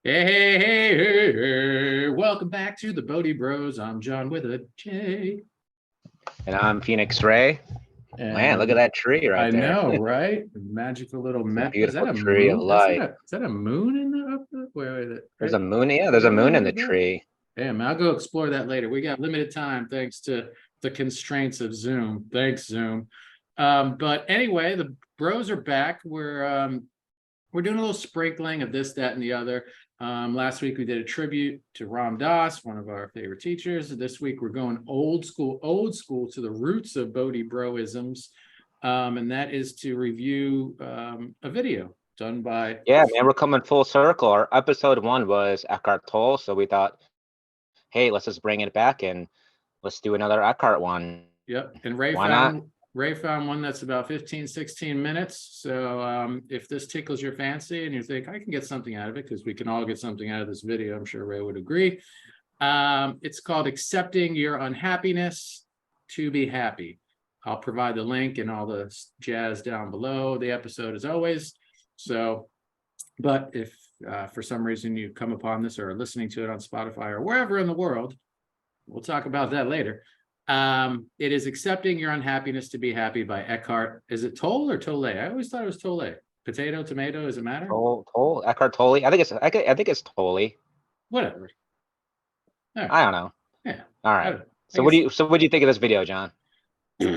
Hey, welcome back to the Bodhi Bros. I'm John with a J. And I'm Phoenix Ray. Man, look at And that tree right I there. know, right? Magical little It's a is that beautiful a tree of moon? light. Is that a moon in the up the There's right? a moon. Yeah, there's a Right moon in ahead the of that? tree. Damn, I'll go explore that later. We got limited time thanks to the constraints of Zoom. Thanks, Zoom. But anyway, the bros are back. We're doing a little sprinkling of this, that, and the other. Last week we did a tribute to Ram Dass, one of our favorite teachers. This week we're going old school to the roots of Bodhi Broisms, and that is to review a video done by. Yeah, man, we're coming full circle. Our episode 1 was Eckhart Tolle, so we thought, hey, let's just bring it back and let's do another Eckhart one. Yep, and Why not? Ray found one that's about 15, 16 minutes. So if this tickles your fancy and you think I can get something out of it, because we can all get something out of this video, I'm sure Ray would agree. It's called Accepting Your Unhappiness to Be Happy. I'll provide the link and all the jazz down below the episode as always. So, but if for some reason you come upon this or are listening to it on Spotify or wherever in the world, we'll talk about that later. It is Accepting Your Unhappiness to Be Happy by Eckhart. Is it Tolle or Tolle? I always thought it was Tolle. Potato, tomato, does it matter? Tolle, Eckhart Tolle. I think it's Tolle. Whatever. Right. I don't know. Yeah. All right. So what do you think of this video, John? I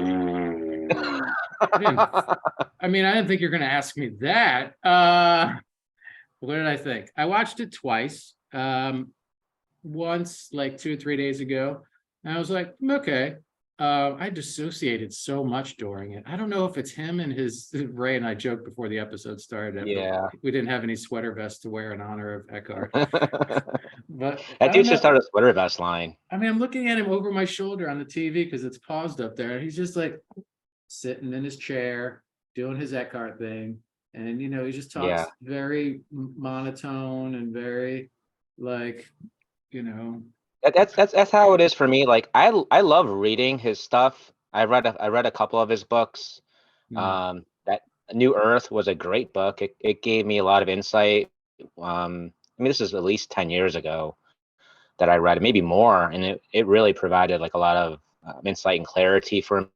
didn't think you're going to ask me that. What did I think? I watched it twice. Once, like 2 or 3 days ago. And I was like, okay. I dissociated so much during it. I don't know if it's him and Ray and I joked before the episode started. Yeah. We didn't have any sweater vests to wear in honor of Eckhart. But that dude should start a sweater vest line. I'm looking at him over my shoulder on the TV because it's paused up there. And he's just like sitting in his chair, doing his Eckhart thing. And, he just talks very monotone and very like, That's how it is for me. Like I love reading his stuff. I read a couple of his books. That New Earth was a great book. It gave me a lot of insight. This is at least 10 years ago that I read it, maybe more, and it really provided like a lot of insight and clarity for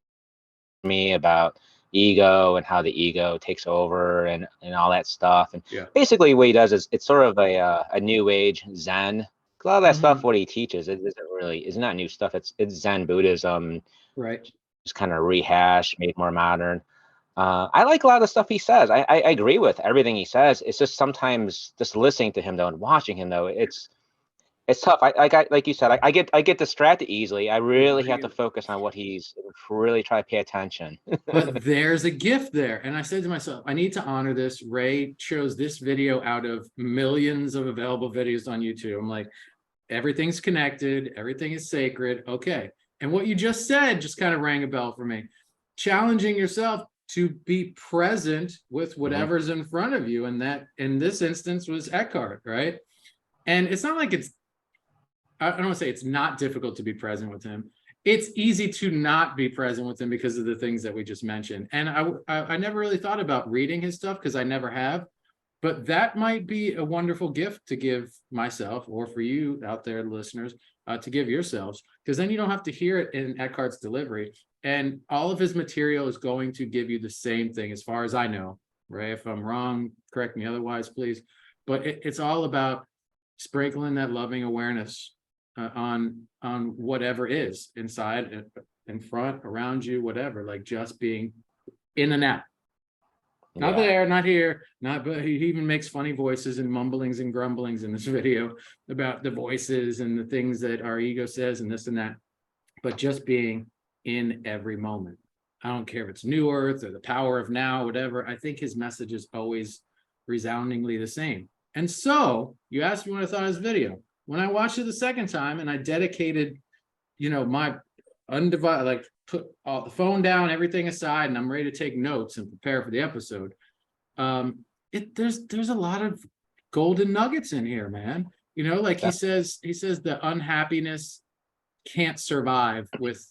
me about ego and how the ego takes over and all that stuff. And basically what he does is it's sort of a new age Zen. A lot of that stuff, what he teaches, it's not new stuff. It's Zen Buddhism, right? Just kind of rehashed, made more modern. I like a lot of the stuff he says. I agree with everything he says. It's just sometimes just listening to him though and watching him though, it's tough. Like you said, I get distracted easily. I really have to focus on what he's really try to pay attention. But there's a gift there. And I said to myself, I need to honor this. Ray chose this video out of millions of available videos on YouTube. I'm like, everything's connected. Everything is sacred. Okay. And what you just said just kind of rang a bell for me. Challenging yourself to be present with whatever's in front of you. And that in this instance was Eckhart, right? And it's not like I don't want to say it's not difficult to be present with him. It's easy to not be present with him because of the things that we just mentioned. And I never really thought about reading his stuff because I never have. But that might be a wonderful gift to give myself or for you out there, listeners, to give yourselves, because then you don't have to hear it in Eckhart's delivery. And all of his material is going to give you the same thing, as far as I know. Ray, if I'm wrong, correct me otherwise, please. But it's all about sprinkling that loving awareness on whatever is inside, in front, around you, whatever, like just being in and out. Not there, not here, but he even makes funny voices and mumblings and grumblings in this video about the voices and the things that our ego says and this and that, but just being in every moment. I don't care if it's New Earth or the power of now, whatever. I think his message is always resoundingly the same. And so you asked me what I thought of his video. When I watched it the second time and I dedicated, my undivided, like put all the phone down, everything aside, and I'm ready to take notes and prepare for the episode. There's a lot of golden nuggets in here, man. Like he says the unhappiness can't survive with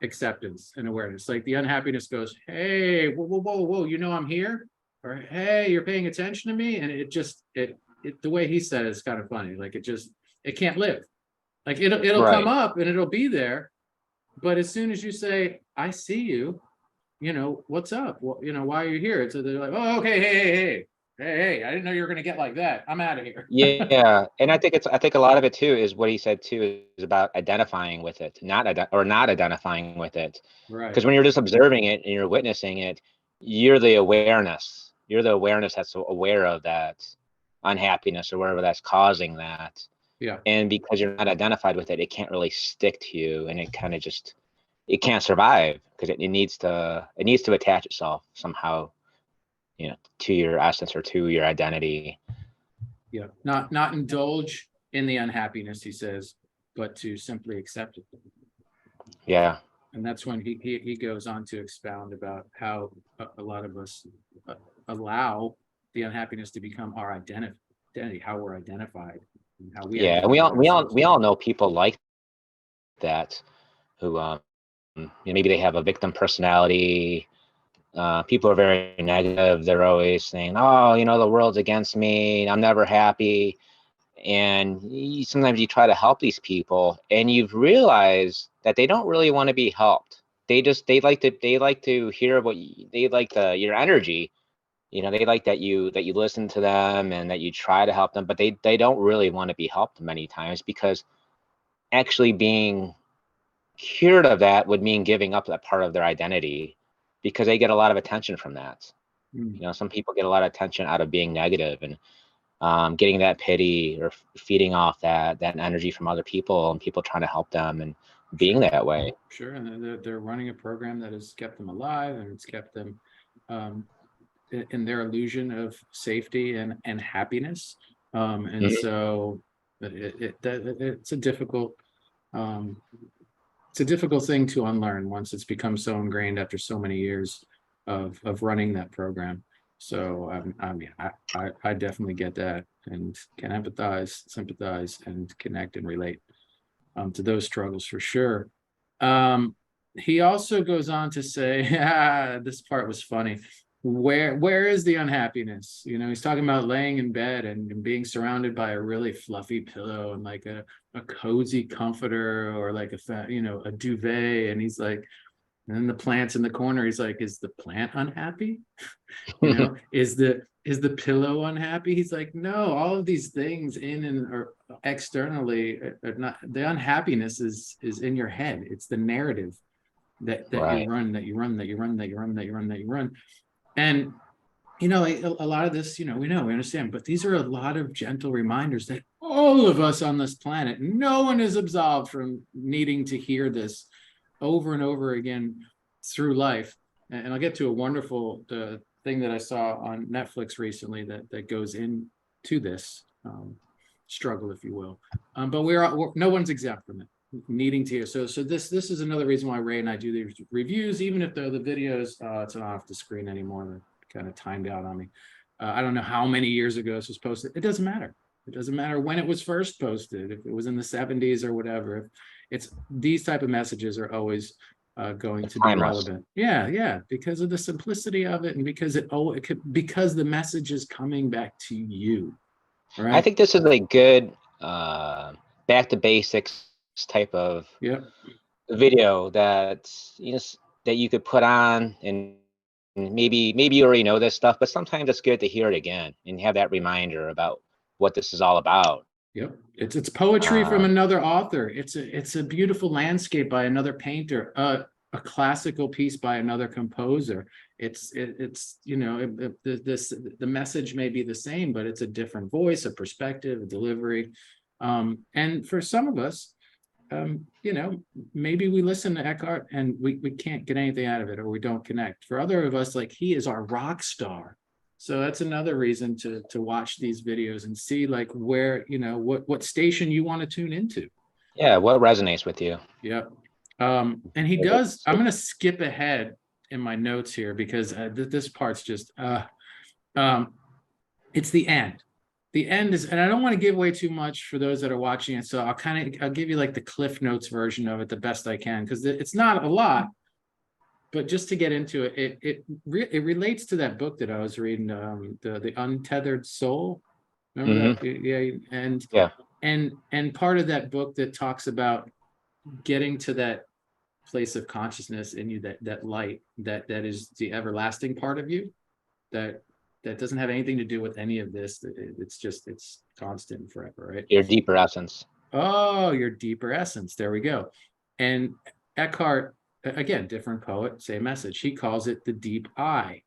acceptance and awareness. Like the unhappiness goes, hey, whoa, I'm here, or hey, you're paying attention to me, and it the way he said it is kind of funny. Like it can't live. Like it'll come Right. up and it'll be there, but as soon as you say, I see you, what's up? Well, why are you here? So they're like, oh, okay, hey, I didn't know you were gonna get like that. I'm out of here. Yeah, and I think a lot of it too is what he said too is about identifying with it, not identifying with it. Right. Because when you're just observing it and you're witnessing it, you're the awareness. You're the awareness that's aware of that unhappiness or whatever that's causing that. Yeah. And because you're not identified with it, it can't really stick to you, and it kind of just it can't survive because it needs to attach itself somehow, to your essence or to your identity. Yeah. Not indulge in the unhappiness, he says, but to simply accept it. Yeah. And that's when he goes on to expound about how a lot of us allow the unhappiness to become our identity, how we're identified, and how we Yeah, and identify ourselves. we all know people like that who maybe they have a victim personality. People are very negative. They're always saying, oh, the world's against me, I'm never happy. And sometimes you try to help these people and you've realized that they don't really want to be helped. They like to hear they like your energy. They like that you listen to them and that you try to help them, but they don't really want to be helped many times, because actually being cured of that would mean giving up that part of their identity, because they get a lot of attention from that. Some people get a lot of attention out of being negative and getting that pity or feeding off that energy from other people and people trying to help them and being that way. Sure, and they're running a program that has kept them alive, and it's kept them in their illusion of safety and happiness. And so it's a difficult thing to unlearn once it's become so ingrained after so many years of running that program. So I definitely get that and can empathize, sympathize, and connect and relate to those struggles for sure. He also goes on to say, this part was funny. Where is the unhappiness? He's talking about laying in bed and being surrounded by a really fluffy pillow and like a cozy comforter, or like a duvet. And he's like, and then the plant's in the corner. He's like, is the plant unhappy? Is the pillow unhappy? He's like, no, all of these things in and or externally are not. The unhappiness is in your head. It's the narrative that Right. you run, and a lot of this, we understand, but these are a lot of gentle reminders that all of us on this planet, no one is absolved from needing to hear this over and over again through life. And I'll get to a wonderful thing that I saw on Netflix recently that goes into this struggle, if you will. But no one's exempt from it, needing to hear. So this is another reason why Ray and I do these reviews, even if the videos, it's not off the screen anymore. They're kind of timed out on me. I don't know how many years ago this was posted. It doesn't matter. It doesn't matter when it was first posted, if it was in the 70s or whatever. It's these type of messages are always going to be relevant. Yeah, because of the simplicity of it, and because because the message is coming back to you. Right. I think this is a good back to basics type of video that that you could put on, and maybe you already know this stuff, but sometimes it's good to hear it again and have that reminder about what this is all about. Yep, it's poetry from another author. It's a beautiful landscape by another painter, a classical piece by another composer. The message may be the same, but it's a different voice, a perspective, a delivery. And for some of us, maybe we listen to Eckhart and we can't get anything out of it, or we don't connect. For other of us, like, he is our rock star. So that's another reason to watch these videos and see like where, what station you want to tune into. Yeah, what resonates with you. Yeah. And he does, I'm going to skip ahead in my notes here because this part's just, it's the end. The end is, and I don't want to give away too much for those that are watching it. So I'll give you like the Cliff Notes version of it the best I can, because it's not a lot. But just to get into it, it relates to that book that I was reading, the Untethered Soul. Hmm. Remember that? Yeah. Yeah. And part of that book that talks about getting to that place of consciousness in you, that light, that is the everlasting part of you, that doesn't have anything to do with any of this. It's constant and forever, right? Your deeper essence. Oh, your deeper essence. There we go. And Eckhart, again, different poet, same message. He calls it the deep I.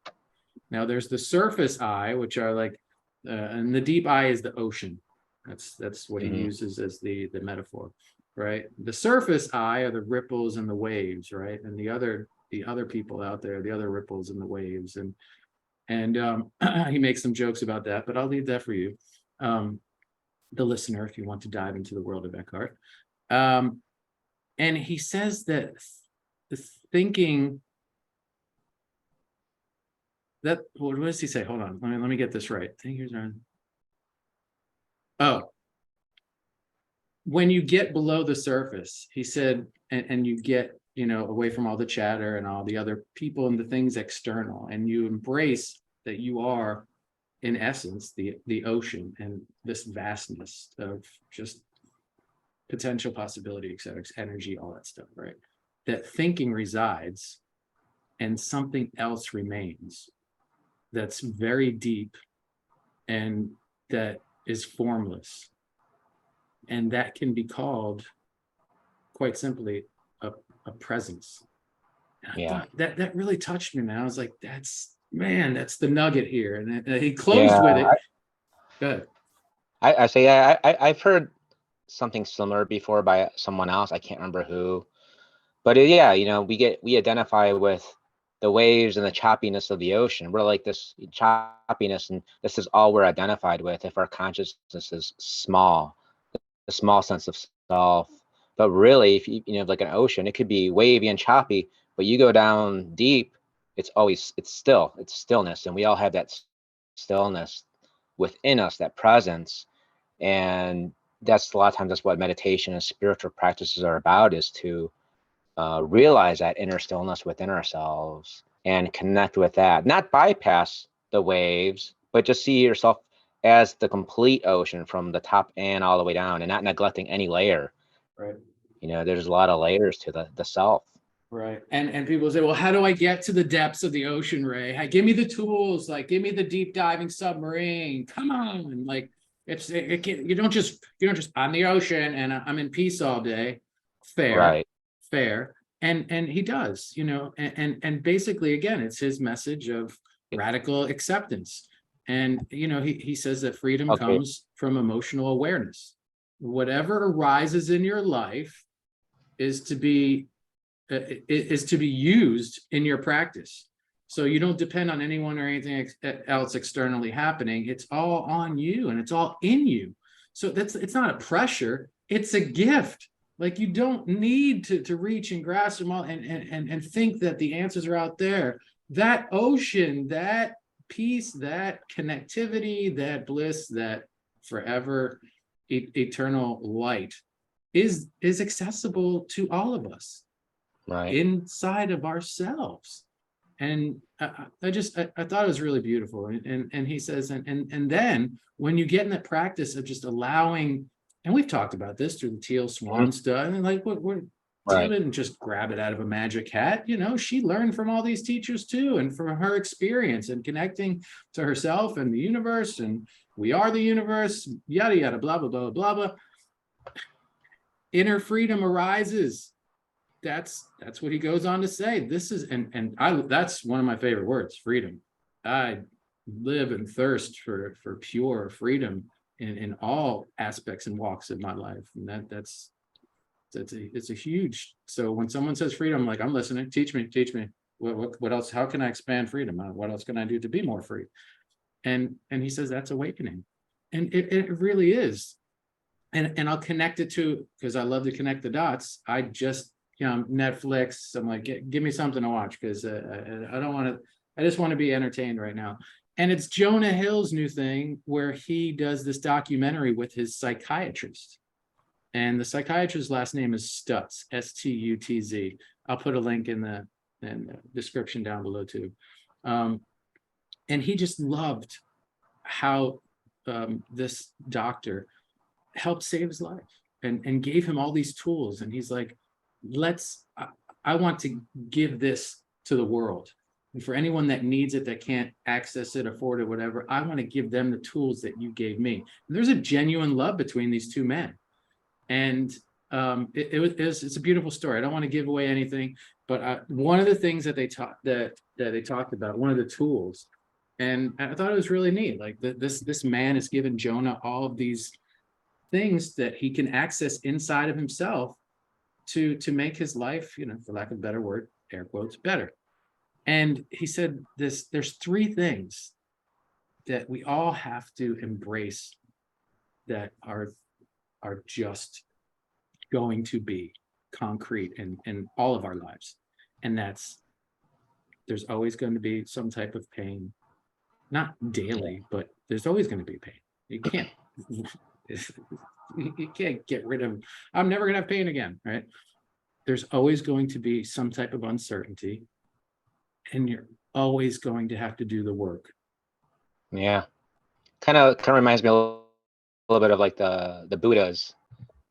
Now there's the surface I, which are like, and the deep I is the ocean. That's what he Hmm. uses as the metaphor, right? The surface I are the ripples and the waves, right? And the other people out there, the other ripples and the waves, and he makes some jokes about that, but I'll leave that for you, the listener, if you want to dive into the world of Eckhart. Um, and he says that the thinking that, what does he say? Hold on, let me get this right. Thinkers are, oh, when you get below the surface, he said, and you get, away from all the chatter and all the other people and the things external, and you embrace that you are, in essence, the ocean and this vastness of just potential possibility, et cetera, energy, all that stuff, right? That thinking resides and something else remains that's very deep and that is formless. And that can be called, quite simply, a presence. And I Yeah. thought that really touched me, man. I was like, that's the nugget here. And he closed Yeah. with it. Good. I say, yeah, I've heard something similar before by someone else. I can't remember who, but yeah, we identify with the waves and the choppiness of the ocean. We're like this choppiness, and this is all we're identified with. If our consciousness is small, a small sense of self, but really, if like an ocean, it could be wavy and choppy, but you go down deep, it's stillness, and we all have that stillness within us, that presence. And that's a lot of times that's what meditation and spiritual practices are about, is to realize that inner stillness within ourselves and connect with that, not bypass the waves, but just see yourself as the complete ocean from the top and all the way down, and not neglecting any layer. Right. There's a lot of layers to the self. Right. And people say, well, how do I get to the depths of the ocean, Ray? Give me the tools, like give me the deep diving submarine. Come on. Like you don't just I'm the ocean and I'm in peace all day. Fair, Right. fair. And he does, and basically, again, it's his message of radical acceptance. And he says that freedom Okay. comes from emotional awareness. Whatever arises in your life is to be used in your practice. So you don't depend on anyone or anything else externally happening. It's all on you and it's all in you. So it's not a pressure, it's a gift. Like, you don't need to reach and grasp them all and think that the answers are out there. That ocean, that peace, that connectivity, that bliss, that forever eternal light is accessible to all of us Right. inside of ourselves. And I thought it was really beautiful. And he says, and then when you get in that practice of just allowing, and we've talked about this through the teal swan stuff, and like we're Teal Right. didn't just grab it out of a magic hat. She learned from all these teachers too, and from her experience and connecting to herself and the universe, and we are the universe, yada yada, blah blah blah blah blah. Inner freedom arises. That's what he goes on to say. This is, and I, that's one of my favorite words, freedom. I live and thirst for pure freedom in all aspects and walks of my life. And it's a huge, so when someone says freedom, I'm like, I'm listening. Teach me. What else? How can I expand freedom? What else can I do to be more free? And he says that's awakening. And it really is. And I'll connect it to, because I love to connect the dots. I just, Netflix, I'm like, give me something to watch, because I don't want to, I just want to be entertained right now. And it's Jonah Hill's new thing where he does this documentary with his psychiatrist. And the psychiatrist's last name is Stutz, Stutz. I'll put a link in the description down below too. And he just loved how this doctor helped save his life and gave him all these tools. And he's like, I want to give this to the world. And for anyone that needs it, that can't access it, afford it, whatever, I want to give them the tools that you gave me. And there's a genuine love between these two men. And it's a beautiful story. I don't want to give away anything, but one of the things that they talked about, one of the tools, and I thought it was really neat. Like this man has given Jonah all of these things that he can access inside of himself to make his life, for lack of a better word, air quotes, better. And he said there's three things that we all have to embrace that are just going to be concrete in all of our lives. And that's, there's always going to be some type of pain, not daily, but there's always going to be pain. You can't get rid of, I'm never going to have pain again, right? There's always going to be some type of uncertainty, and you're always going to have to do the work. Yeah. Kind of reminds me a little bit of like the Buddha's,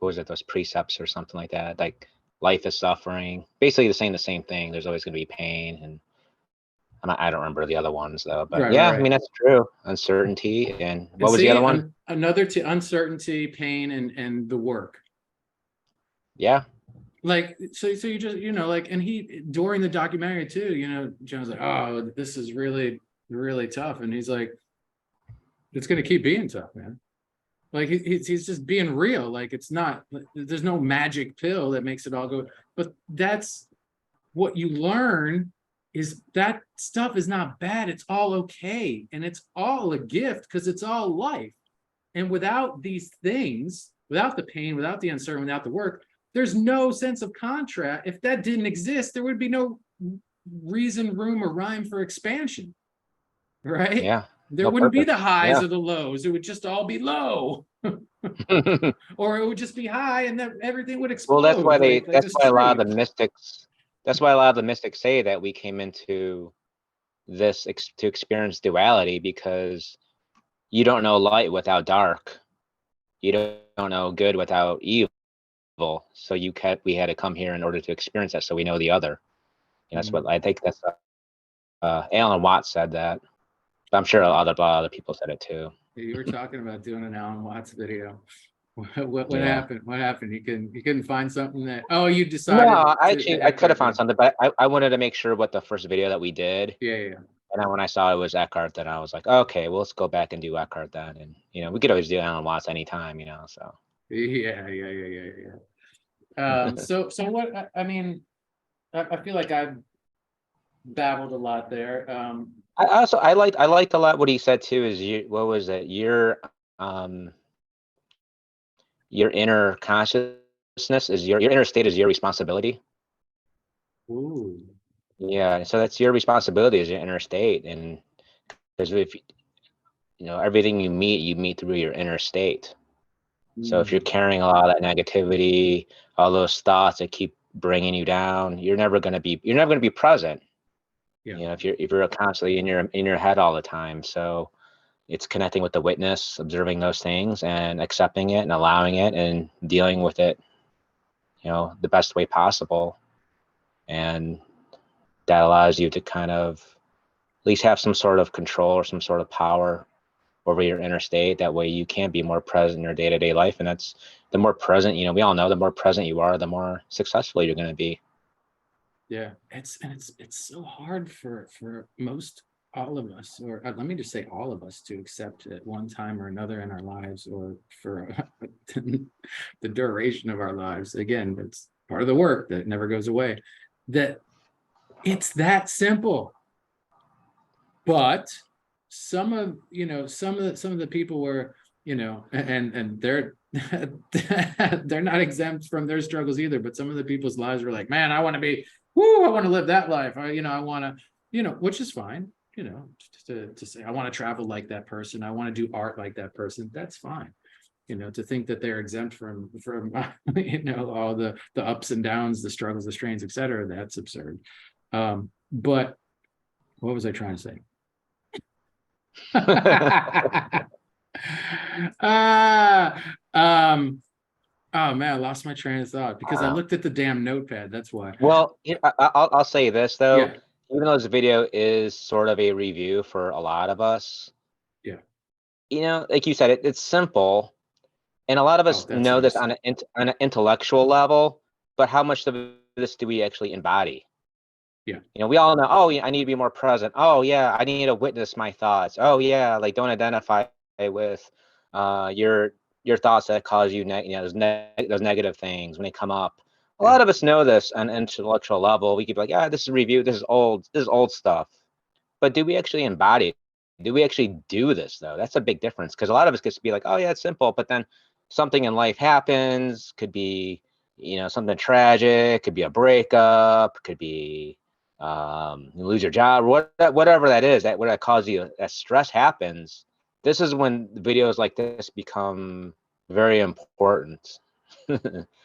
what was it, those precepts or something like that, like life is suffering, basically the same thing. There's always going to be pain, and I don't remember the other ones though, but Right, yeah, right. I mean, that's true. Uncertainty. And what was see, the other one? Another to uncertainty, pain, and the work. Yeah. Like, so you just, like, and he, during the documentary too, John's like, oh, this is really, really tough. And he's like, it's going to keep being tough, man. Like he's just being real. Like, it's not, there's no magic pill that makes it all go, but that's what you learn, is that stuff is not bad. It's all okay. And it's all a gift, because it's all life. And without these things, without the pain, without the uncertainty, without the work, there's no sense of contrast. If that didn't exist, there would be no reason, room, or rhyme for expansion, right? Yeah. There No wouldn't be the purpose. highs Yeah. or the lows. It would just all be low. Or it would just be high, and then everything would explode. Well, that's why like that's this why a lot tree. of the mystics say that we came into this to experience duality, because you don't know light without dark. You don't know good without evil. So we had to come here in order to experience that, so we know the other. That's what I think. That's Alan Watts said that. But I'm sure a lot of other people said it too. You were talking about doing an Alan Watts video. What Yeah. happened? What happened? You couldn't find something that, you No, decided I could have found something, but I wanted to make sure what the first video that we did. Yeah. And then when I saw it was Eckhart, then I was like, okay, well, let's go back and do Eckhart then. And we could always do Alan Watts anytime, so. Yeah. So what, I mean, I feel like I've babbled a lot there. I liked a lot what he said too, is what was it? Your inner consciousness is your inner state is your responsibility. Ooh. Yeah, so that's your responsibility, is your inner state. And because if everything you meet through your inner state. So if you're carrying a lot of that negativity, all those thoughts that keep bringing you down, you're never going to be present. Yeah. If you're constantly in your head all the time. So it's connecting with the witness, observing those things and accepting it and allowing it and dealing with it, the best way possible. And that allows you to kind of at least have some sort of control or some sort of power over your inner state. That way you can be more present in your day-to-day life. And that's the more present, we all know the more present you are, the more successful you're going to be. Yeah. It's so hard for most, all of us, or let me just say all of us, to accept at one time or another in our lives, or for the duration of our lives. Again, it's part of the work that never goes away, that it's that simple. But some of the people were, and they're they're not exempt from their struggles either, but some of the people's lives were like, man, I want to live that life. I want to, which is fine, to say, I want to travel like that person. I want to do art like that person. That's fine. To think that they're exempt from all the ups and downs, the struggles, the strains, etc. That's absurd. But what was I trying to say? Oh man, I lost my train of thought because I looked at the damn notepad. That's why. Well, I'll say this though, Yeah, even though this video is sort of a review for a lot of us, yeah. like you said, it's simple, and a lot of Oh, us that's know this nice. on an intellectual level, but how much of this do we actually embody? Yeah, We all know, oh, yeah, I need to be more present. Oh, yeah, I need to witness my thoughts. Oh, yeah, like don't identify with your thoughts that cause you, those negative things when they come up. A yeah. lot of us know this on an intellectual level. We could be like, yeah, this is a review. This is old stuff. But do we actually embody it? Do we actually do this though? That's a big difference because a lot of us gets to be like, oh yeah, it's simple, but then something in life happens. Could be, something tragic. Could be a breakup. Could be you lose your job. Whatever that is, that causes you that stress happens. This is when videos like this become very important.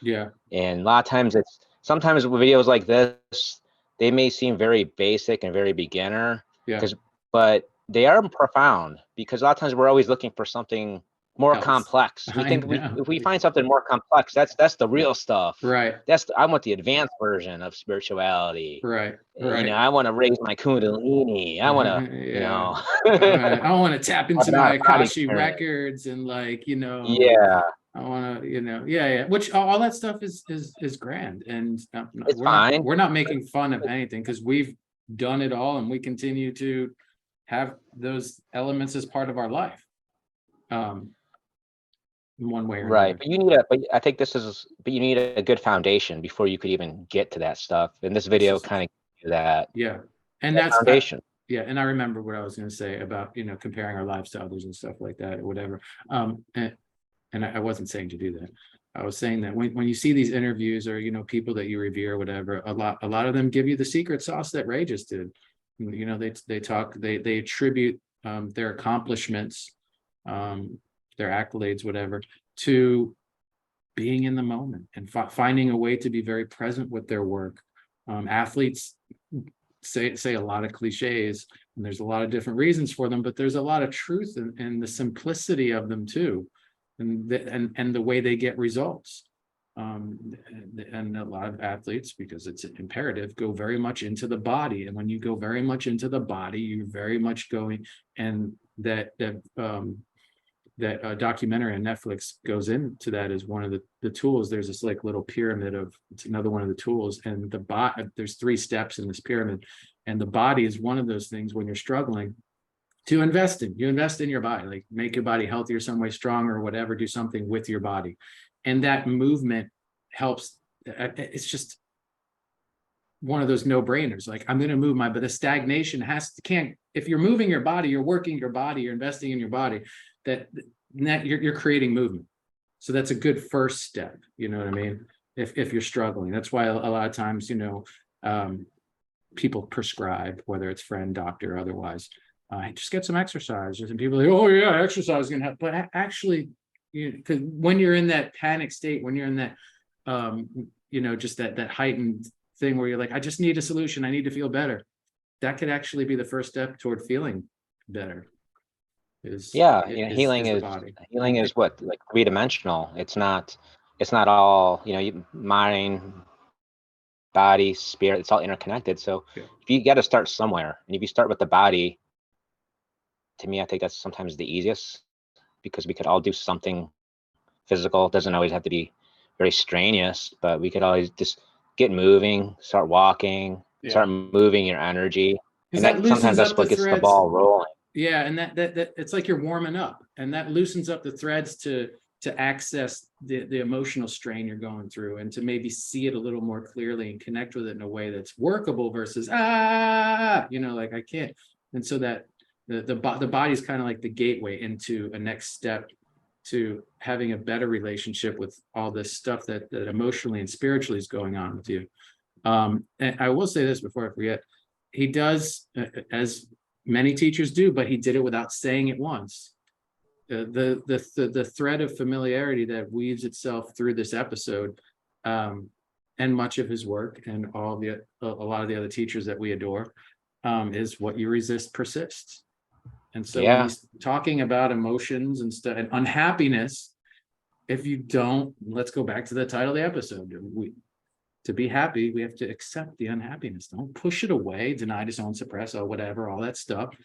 Yeah, And a lot of times sometimes with videos like this, they may seem very basic and very beginner, yeah. because but they are profound because a lot of times we're always looking for something more Else. complex. We I think know. if we find something more complex, that's the real stuff. Right, I want the advanced version of spirituality. right, right. I want to raise my kundalini. I want to, Yeah. talk I want to tap into about my body Akashi experience. records and like, Yeah, I want to, yeah, yeah. Which all that stuff is grand, and it's fine. we're not making fun of anything because we've done it all, and we continue to have those elements as part of our life, um, in one way or Right, another. but I think but you need a good foundation before you could even get to that stuff. And this This video is kind of gives you that Yeah, and that's foundation. yeah, and I remember what I was going to say about comparing our lives to others and stuff like that or whatever. And I wasn't saying to do that. I was saying that when you see these interviews or people that you revere or whatever, a lot of them give you the secret sauce that Ray just did. They attribute their accomplishments, their accolades, whatever, to being in the moment and finding a way to be very present with their work. Athletes say a lot of cliches, and there's a lot of different reasons for them, but there's a lot of truth in the simplicity of them too, and the way they get results. And a lot of athletes, because it's imperative, go very much into the body, and when you go very much into the body, you're very much going, and that documentary on Netflix goes into that as one of the tools. There's this like little pyramid it's another one of the tools, and there's 3 steps in this pyramid, and the body is one of those things when you're struggling to invest in. You invest in your body, like make your body healthier, some way stronger, or whatever, do something with your body. And that movement helps. It's just one of those no-brainers. Like I'm going to move but the stagnation can't, if you're moving your body, you're working your body, you're investing in your body, that you're creating movement. So that's a good first step. You know what I mean? If you're struggling, that's why a lot of times, people prescribe, whether it's friend, doctor, or otherwise, just get some exercise. And people are like, oh yeah, exercise is going to help. But actually, because when you're in that panic state, when you're in that, just that heightened thing where you're like, I just need a solution, I need to feel better, that could actually be the first step toward feeling better. Yeah, Is the body. healing And is what, like, three-dimensional. It's not all, mind, body, spirit, it's all interconnected. So yeah, if you got to start somewhere, and if you start with the body, to me, I think that's sometimes the easiest, because we could all do something physical. It doesn't always have to be very strenuous, but we could always just get moving, start walking, yeah, start moving your energy. because And that that sometimes loosens that's up the what gets the threads. ball rolling. Yeah, and that it's like you're warming up, and that loosens up the threads to access the emotional strain you're going through, and to maybe see it a little more clearly and connect with it in a way that's workable versus like I can't. And so that the body's kind of like the gateway into a next step to having a better relationship with all this stuff that emotionally and spiritually is going on with you. And I will say this before I forget, he does, as many teachers do, but he did it without saying it once. The thread of familiarity that weaves itself through this episode, and much of his work, and a lot of the other teachers that we adore, is what you resist persists. And so when Yeah. he's talking about emotions and stuff and unhappiness, if you don't, let's go back to the title of the episode. To be happy, we have to accept the unhappiness. Don't push it away, deny, disown, suppress, or whatever, all that stuff.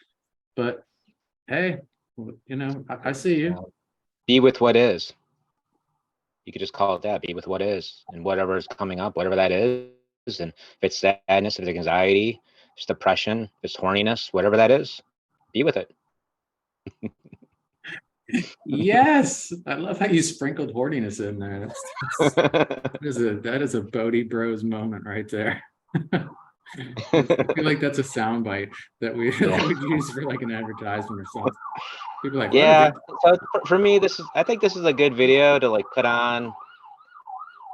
But hey, you know, I see you. Be with what is. You could just call it that. Be with what is, and whatever is coming up, whatever that is. And if it's sadness, if it's anxiety, if it's depression, if it's horniness, whatever that is, be with it. Yes, I love how you sprinkled horniness in there. That is a Bodhi Bros moment right there. I feel like that's a soundbite that we Yeah. would use for like an advertisement or something. People are like, Yeah. what? So for me, I think this is a good video to like put on,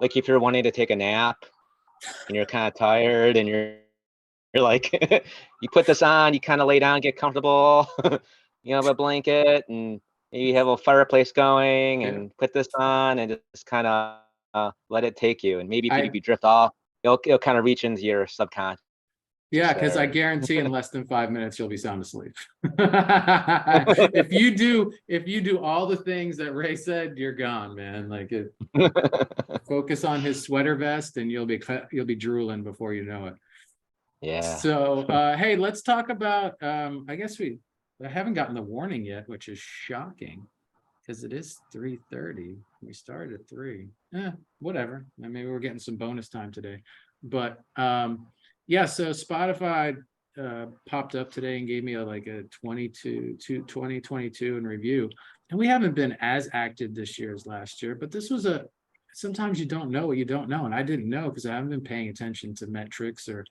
like if you're wanting to take a nap and you're kind of tired and you're like, you put this on, you kind of lay down, get comfortable, you have a blanket and maybe you have a fireplace going and put this on and just kind of let it take you. And maybe if you drift off, it'll kind of reach into your subconscious. Yeah, because I guarantee in less than 5 minutes you'll be sound asleep. If you do all the things that Ray said, you're gone, man. Like focus on his sweater vest and you'll be drooling before you know it. Yeah. So hey, let's talk about I guess I haven't gotten the warning yet, which is shocking because it is 3:30. We started at 3. Whatever. Maybe we're getting some bonus time today. But yeah, so Spotify popped up today and gave me a 2022 in review. And we haven't been as active this year as last year, but this was sometimes you don't know what you don't know. And I didn't know because I haven't been paying attention to metrics or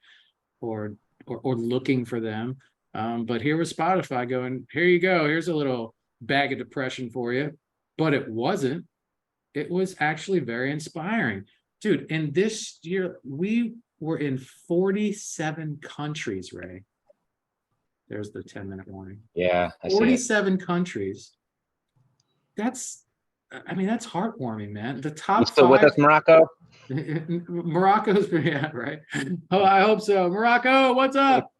looking for them. But here was Spotify going, here you go. Here's a little bag of depression for you. But it wasn't. It was actually very inspiring. Dude, in this year, we were in 47 countries, Ray. There's the 10-minute warning. Yeah. 47 countries. That's heartwarming, man. The top You still 5. with us, Morocco? Morocco's, yeah, right. Oh, I hope so. Morocco, what's up?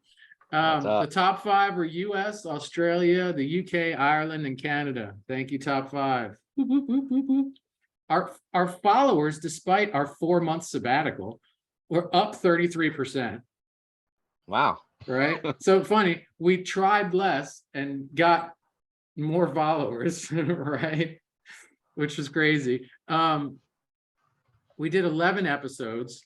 The top 5 are US, Australia, the UK, Ireland, and Canada. Thank you, top 5. Boop, boop, boop, boop, boop. Our followers, despite our 4-month sabbatical, were up 33%. Wow. Right? So funny, we tried less and got more followers, right? Which was crazy. We did 11 episodes,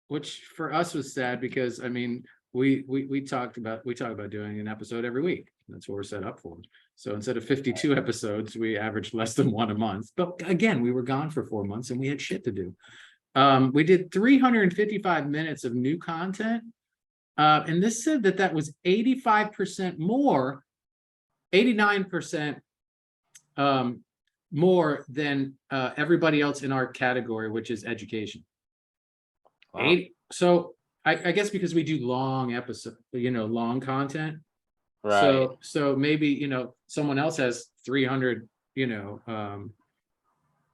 which for us was sad because I mean, we talk about doing an episode every week. That's what we're set up for. So instead of 52 episodes, we averaged less than 1 a month. But again, we were gone for 4 months and we had shit to do. We did 355 minutes of new content. And this said that was 85% more, 89% more than everybody else in our category, which is education. Wow. So I guess because we do long episodes, long content. Right. So maybe, someone else has 300,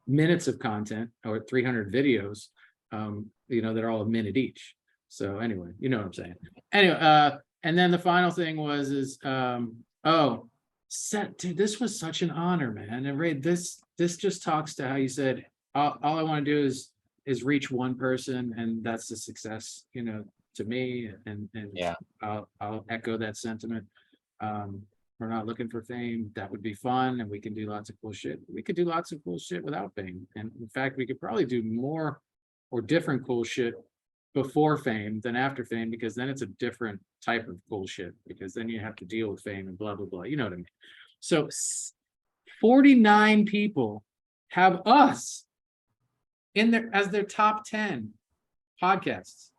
minutes of content or 300 videos, that are all a minute each. So anyway, you know what I'm saying. Anyway, and then the final thing dude, this was such an honor, man. And Ray, this just talks to how you said, all I want to do is reach one person, and that's a success, to me. And yeah, I'll echo that sentiment. We're not looking for fame. That would be fun, and we can do lots of cool shit. We could do lots of cool shit without fame. And in fact, we could probably do more or different cool shit before fame than after fame, because then it's a different type of cool shit, because then you have to deal with fame and blah, blah, blah. You know what I mean? So 49 people have us as their top 10 podcasts.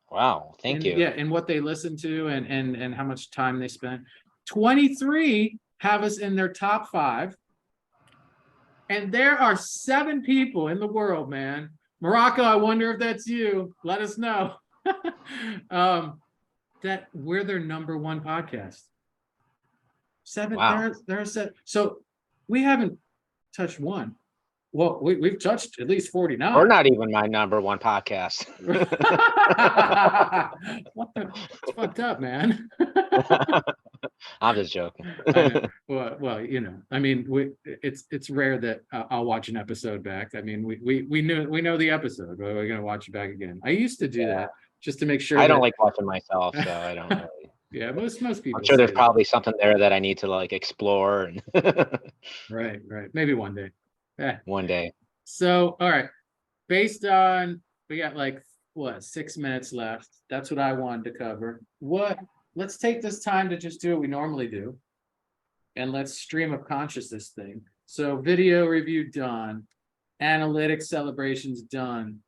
Wow, thank you. Yeah, and what they listen to and how much time they spend. 23 have us in their top 5. And there are 7 people in the world, man. Morocco, I wonder if that's you. Let us know. That we're their number 1 podcast. 7. Wow. There are 7. So we haven't touched 1. Well, we've touched at least 49. We're not even my number 1 podcast. It's fucked up, man. I'm just joking. I know. Well, I mean, it's rare that I'll watch an episode back. I mean, we know the episode, but we're gonna watch it back again. I used to do Yeah. that just to make sure I don't that. like watching myself, so I don't really. Yeah, most I'm people sure say there's that. probably something there that I need to like explore and Right, right. Maybe one day. Yeah. one day. So, all right. Based on, we got like what, 6 minutes left. That's what I wanted to cover. Let's take this time to just do what we normally do, and let's stream of consciousness thing. So video review done, analytics celebrations done.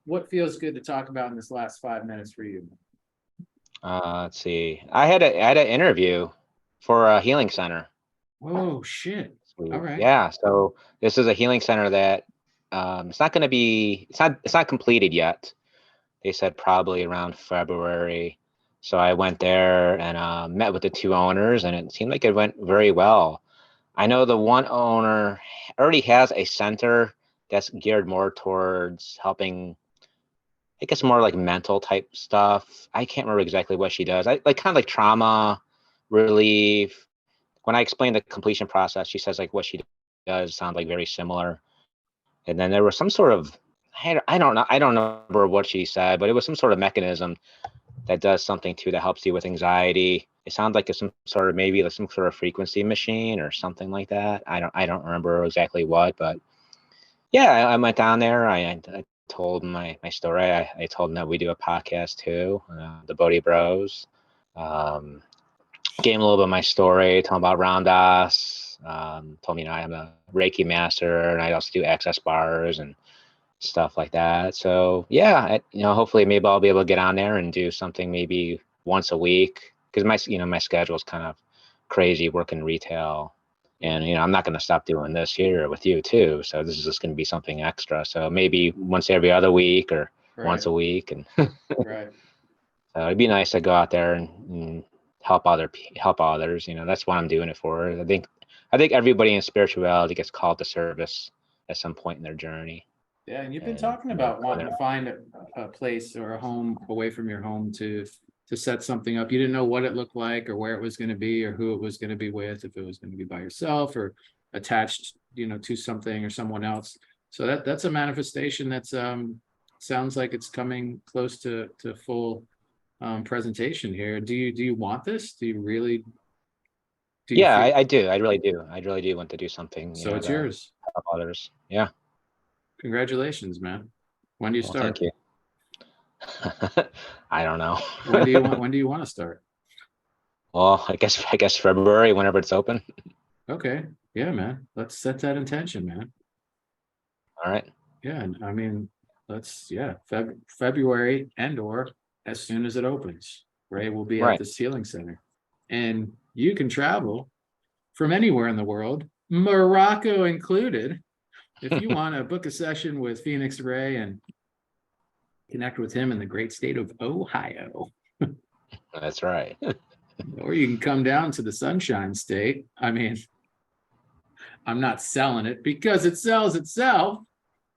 What feels good to talk about in this last 5 minutes for you? Let's see. I had an interview for a healing center. Oh shit. All right. Yeah, so this is a healing center that it's not going to be it's not completed yet. They said probably around February. So I went there and met with the two owners, and it seemed like it went very well. I know the one owner already has a center that's geared more towards helping, I guess, more like mental type stuff. I can't remember exactly what she does. I like kind of like trauma relief. When I explained the completion process, she says like what she does sounds like very similar. And then there was some sort of, I don't know, I don't remember what she said, but it was some sort of mechanism that does something too that helps you with anxiety. It sounds like it's some sort of, maybe like some sort of frequency machine or something like that. I don't remember exactly what, but yeah, I went down there. I told my story. I told them that we do a podcast too, the Bodhi Bros. Gave him a little bit of my story, told him about Ram Dass, told me, I'm a Reiki master and I also do access bars and stuff like that. So yeah, hopefully maybe I'll be able to get on there and do something maybe once a week, because my schedule is kind of crazy working retail, and I'm not going to stop doing this here with you too. So this is just going to be something extra. So maybe once every other week or once a week, and Right. so it'd be nice to go out there and help others. That's what I'm doing it for. I think everybody in spirituality gets called to service at some point in their journey. Yeah, and you've been talking about wanting to find a place or a home away from your home to set something up. You didn't know what it looked like or where it was going to be or who it was going to be with, if it was going to be by yourself or attached, to something or someone else. So that's a manifestation that's sounds like it's coming close to full presentation here. Do you want this? Do you really? Yeah, I do. I really do. I really do want to do something. So it's yours. Help others. Yeah. Congratulations, man. When do you start? Thank you. I don't know. When do you want to start? Well, I guess February, whenever it's open. Okay. Yeah, man. Let's set that intention, man. All right. Yeah, I mean, February or as soon as it opens, Ray will be at the Healing Center, and you can travel from anywhere in the world, Morocco included, if you want to book a session with Phoenix Ray and connect with him in the great state of Ohio. That's right. Or you can come down to the Sunshine State. I mean, I'm not selling it because it sells itself.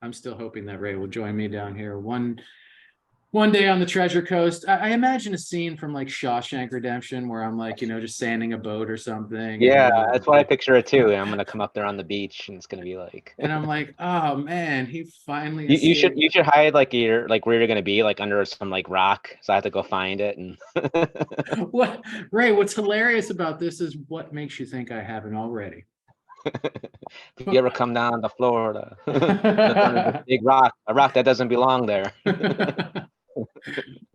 I'm still hoping that Ray will join me down here one day on the Treasure Coast. I imagine a scene from like Shawshank Redemption where I'm like, just sanding a boat or something. Yeah, that's what I picture it too. I'm gonna come up there on the beach and it's gonna be like. And I'm like, oh man, he finally. You should hide like where you're gonna be, like under some like rock. So I have to go find it and. What, Ray? What's hilarious about this is what makes you think I haven't already. If you ever come down to Florida, a big rock, a rock that doesn't belong there.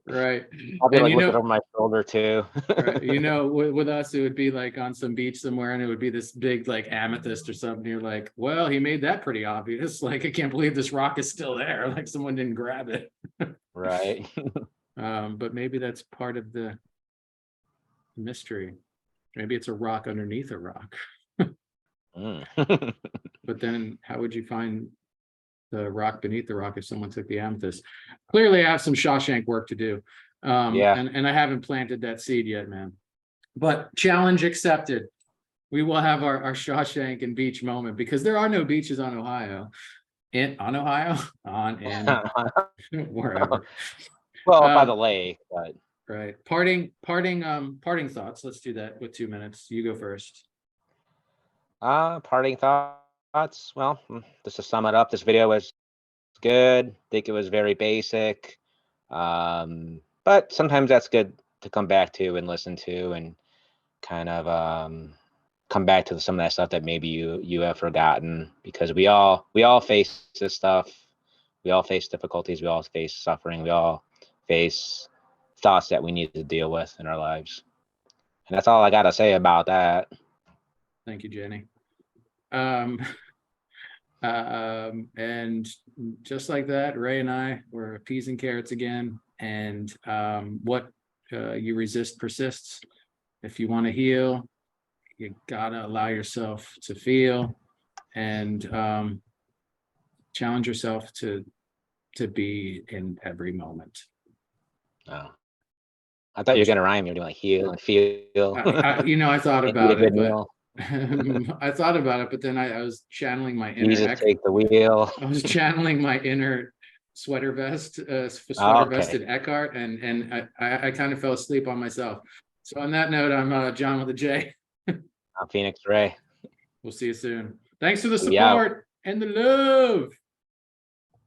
Right. I'll be like looking over my shoulder too. Right. With us, it would be like on some beach somewhere, and it would be this big like amethyst or something. You're like, well, he made that pretty obvious. Like, I can't believe this rock is still there. Like someone didn't grab it. Right. But maybe that's part of the mystery. Maybe it's a rock underneath a rock. But then how would you find the rock beneath the rock if someone took the amethyst? Clearly I have some Shawshank work to do. And I haven't planted that seed yet, man. But challenge accepted. We will have our Shawshank and beach moment, because there are no beaches on Ohio. Wherever. Well, by the lake, but Right. Parting thoughts. Let's do that with 2 minutes. You go first. Parting thoughts. Well, just to sum it up, this video was good. I think it was very basic. But sometimes that's good to come back to and listen to and kind of come back to some of that stuff that maybe you have forgotten, because we all face this stuff. We all face difficulties. We all face suffering. We all face thoughts that we need to deal with in our lives. And that's all I got to say about that. Thank you, Jenny. And just like that, Ray and I were peas and carrots again. And what you resist persists. If you want to heal, you gotta allow yourself to feel, and challenge yourself to be in every moment. Oh. I thought you were gonna rhyme. You're doing like heal and feel. I thought And eat a about it, good but meal. I thought about it, but then I was channeling my inner Jesus, take the wheel. I was channeling my inner sweater Okay. vested Eckhart, and I kind of fell asleep on myself. So on that note, I'm John with a J. I'm Phoenix Ray. We'll see you soon. Thanks for the We out. support and the love.